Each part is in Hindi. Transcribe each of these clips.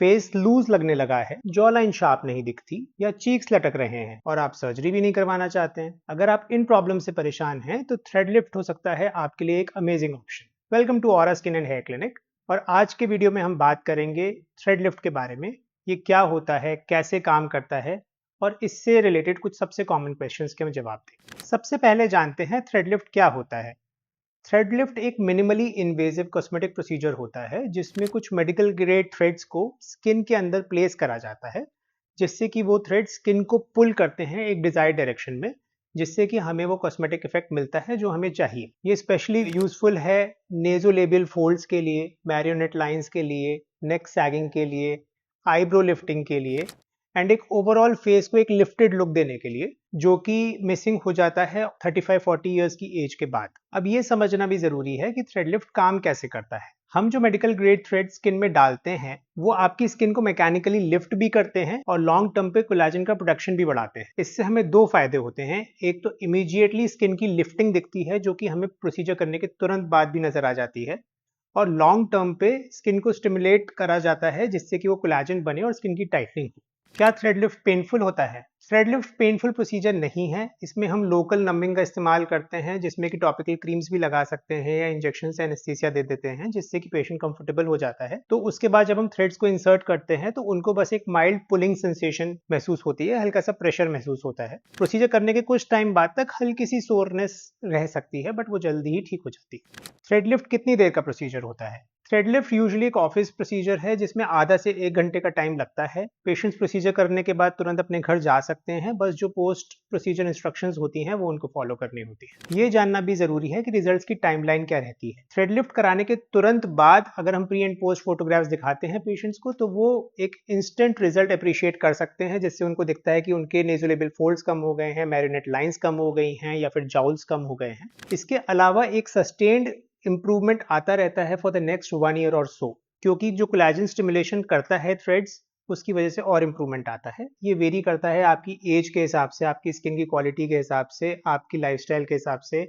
फेस लूज लगने लगा है, जॉ लाइन शार्प नहीं दिखती या चीक्स लटक रहे हैं और आप सर्जरी भी नहीं करवाना चाहते हैं, अगर आप इन प्रॉब्लम से परेशान हैं तो थ्रेड लिफ्ट हो सकता है आपके लिए एक amazing option. Welcome to Aura skin and hair clinic. और आज के वीडियो में हम बात करेंगे थ्रेड लिफ्ट के बारे में। ये क्या होता है, कैसे काम करता है और इससे रिलेटेड कुछ सबसे कॉमन क्वेश्चंस के हम जवाब दें। सबसे पहले जानते हैं थ्रेड लिफ्ट क्या होता है। थ्रेड लिफ्ट एक मिनिमली इन्वेजिव कॉस्मेटिक प्रोसीजर होता है जिसमें कुछ मेडिकल ग्रेड थ्रेड्स को स्किन के अंदर प्लेस करा जाता है, जिससे कि वो थ्रेड स्किन को पुल करते हैं एक डिजायर्ड डायरेक्शन में, जिससे कि हमें वो कॉस्मेटिक इफेक्ट मिलता है जो हमें चाहिए। ये स्पेशली यूजफुल है नेजोलेबियल फोल्ड्स के लिए, मैरियोनेट लाइंस के लिए, नेक सैगिंग के लिए, आईब्रो लिफ्टिंग के लिए एंड एक ओवरऑल फेस को एक लिफ्टेड लुक देने के लिए, जो कि मिसिंग हो जाता है 35-40 इयर्स की एज के बाद। अब ये समझना भी जरूरी है कि थ्रेड लिफ्ट काम कैसे करता है। हम जो मेडिकल ग्रेड थ्रेड स्किन में डालते हैं वो आपकी स्किन को मैकेनिकली लिफ्ट भी करते हैं और लॉन्ग टर्म पे कोलेजन का प्रोडक्शन भी बढ़ाते हैं। इससे हमें दो फायदे होते हैं। एक तो इमीडिएटली स्किन की लिफ्टिंग दिखती है जो कि हमें प्रोसीजर करने के तुरंत बाद भी नजर आ जाती है, और लॉन्ग टर्म पे स्किन को स्टिमुलेट करा जाता है जिससे कि वो कोलेजन बने और स्किन की टाइटनिंग हो। क्या थ्रेड लिफ्ट पेनफुल होता है? थ्रेड लिफ्ट पेनफुल प्रोसीजर नहीं है। इसमें हम लोकल नमिंग का इस्तेमाल करते हैं, जिसमें कि टॉपिकल क्रीम्स भी लगा सकते हैं या इंजेक्शन से एनेस्थीसिया दे देते हैं, जिससे कि पेशेंट कंफर्टेबल हो जाता है। तो उसके बाद जब हम थ्रेड्स को इंसर्ट करते हैं तो उनको बस एक माइल्ड पुलिंग सेंसेशन महसूस होती है, हल्का सा प्रेशर महसूस होता है। प्रोसीजर करने के कुछ टाइम बाद तक हल्की सी सोरनेस रह सकती है, बट वो जल्दी ही ठीक हो जाती है। थ्रेड लिफ्ट कितनी देर का प्रोसीजर होता है? थ्रेड लिफ्ट यूजुअली एक ऑफिस प्रोसीजर है जिसमें आधा से 1 घंटे का टाइम लगता है। पेशेंट्स प्रोसीजर करने के बाद तुरंत अपने घर जा सकते हैं, बस जो पोस्ट प्रोसीजर इंस्ट्रक्शंस होती हैं वो उनको फॉलो करनी होती है। ये जानना भी जरूरी है कि रिजल्ट्स की टाइमलाइन क्या रहती है। थ्रेड लिफ्ट कराने के तुरंत बाद अगर हम प्री एंड पोस्ट फोटोग्राफ्स दिखाते हैं पेशेंट्स को, तो वो एक इंस्टेंट रिजल्ट अप्रिशिएट कर सकते हैं, जिससे उनको दिखता है कि उनके नेजोलेबियल फोल्ड्स कम हो गए हैं, मैरियोनेट लाइंस कम हो गई हैं या फिर जाउल्स कम हो गए हैं। इसके अलावा एक सस्टेन्ड इंप्रूवमेंट आता रहता है फॉर द नेक्स्ट 1 ईयर और सो, क्योंकि जो कोलेजन स्टिमुलेशन करता है थ्रेड्स, उसकी वजह से और इंप्रूवमेंट आता है। ये वेरी करता है आपकी एज के हिसाब से, आपकी स्किन की क्वालिटी के हिसाब से, आपकी लाइफस्टाइल के हिसाब से,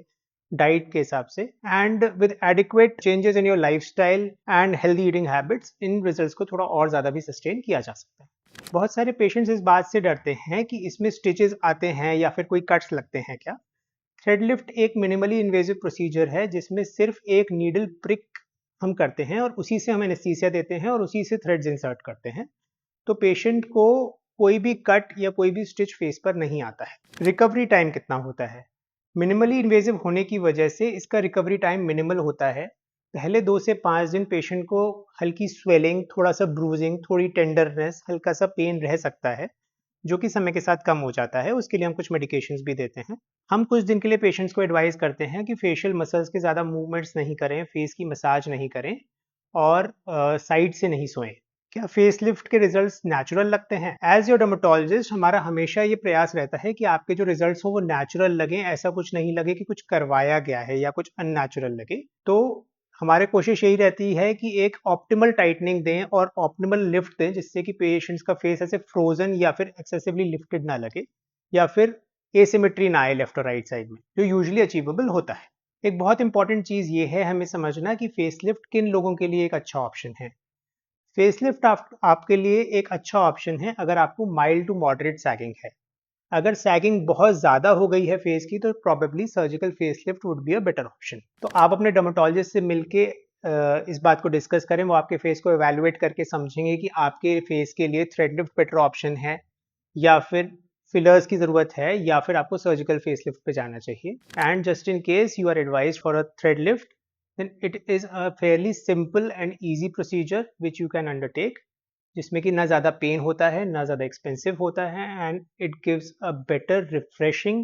डाइट के हिसाब से, and with adequate changes in your lifestyle and healthy eating habits in results को थोड़ा और ज्यादा भी सस्टेन किया जा सकता है। बहुत सारे पेशेंट्स इस बात से डरते हैं कि इसमें स्टिचेस आते हैं या फिर कोई कट्स लगते हैं क्या। थ्रेड लिफ्ट एक मिनिमली इन्वेजिव प्रोसीजर है जिसमें सिर्फ एक नीडल प्रिक हम करते हैं और उसी से हम एनेस्थीसिया देते हैं और उसी से थ्रेड्स इंसर्ट करते हैं। तो पेशेंट को कोई भी कट या कोई भी स्टिच फेस पर नहीं आता है। रिकवरी टाइम कितना होता है? मिनिमली इन्वेजिव होने की वजह से इसका रिकवरी टाइम मिनिमल होता है। पहले 2 से 5 दिन पेशेंट को हल्की स्वेलिंग, थोड़ा सा ब्रूजिंग, थोड़ी टेंडरनेस, हल्का सा पेन रह सकता है, जो कि समय के साथ कम हो जाता है। उसके लिए हम कुछ मेडिकेशंस भी देते हैं। हम कुछ दिन के लिए पेशेंट्स को एडवाइस करते हैं कि फेशियल मसल्स के ज़्यादा मूवमेंट्स नहीं करें, फेस की मसाज नहीं करें और साइड से नहीं सोएं। क्या फेस लिफ्ट के रिजल्ट्स नेचुरल लगते हैं? एज योर डर्मेटोलॉजिस्ट हमारा हमेशा ये प्रयास रहता है कि आपके जो रिजल्ट्स हो वो नेचुरल लगें, ऐसा कुछ नहीं लगे कि कुछ करवाया गया है या कुछ अननेचुरल लगे। तो हमारे कोशिश यही रहती है कि एक ऑप्टिमल टाइटनिंग दें और ऑप्टिमल लिफ्ट दें, जिससे कि पेशेंट्स का फेस ऐसे फ्रोजन या फिर एक्सेसिवली लिफ्टेड ना लगे या फिर एसिमेट्री ना आए लेफ्ट और राइट साइड में, जो यूजुअली अचीवेबल होता है। एक बहुत इंपॉर्टेंट चीज ये है हमें समझना कि फेसलिफ्ट किन लोगों के लिए एक अच्छा ऑप्शन है। फेसलिफ्ट आपके लिए एक अच्छा ऑप्शन है अगर आपको माइल्ड टू मॉडरेट सैगिंग है। अगर सैगिंग बहुत ज्यादा हो गई है फेस की तो probably surgical facelift would be a better option. तो आप अपने डर्मेटोलॉजिस्ट से मिलके इस बात को डिस्कस करें, वो आपके फेस को एवेलुएट करके समझेंगे कि आपके फेस के लिए थ्रेड लिफ्ट बेटर ऑप्शन है या फिर फिलर्स की जरूरत है या फिर आपको सर्जिकल फेसलिफ्ट पे जाना चाहिए। And just in case you are advised for a thread lift, then it is a fairly simple and easy procedure which you can undertake, जिसमें कि ना ज़्यादा पेन होता है, ना ज़्यादा एक्सपेंसिव होता है, and it gives a better refreshing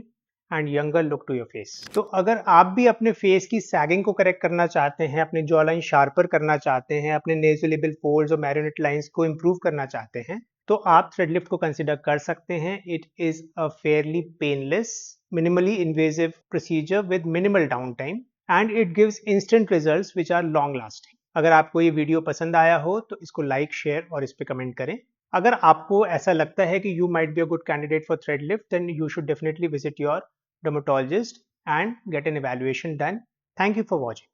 and younger look to your face. तो अगर आप भी अपने फेस की सैगिंग को करेक्ट करना चाहते हैं, अपने जॉ लाइन शार्पर करना चाहते हैं, अपने नेज़ोलेबियल फोल्ड्स और मैरियोनेट लाइंस को इम्प्रूव करना चाहते हैं, तो आप थ्रेड लिफ्ट को कंसिडर कर सकते हैं। It is a fairly painless, minimally invasive procedure with minimal down time and it gives instant results which are long lasting. अगर आपको ये वीडियो पसंद आया हो तो इसको लाइक, शेयर और इस पे कमेंट करें। अगर आपको ऐसा लगता है कि you might be a good candidate for thread lift, then you should definitely visit your dermatologist and get an evaluation done. Thank you for watching.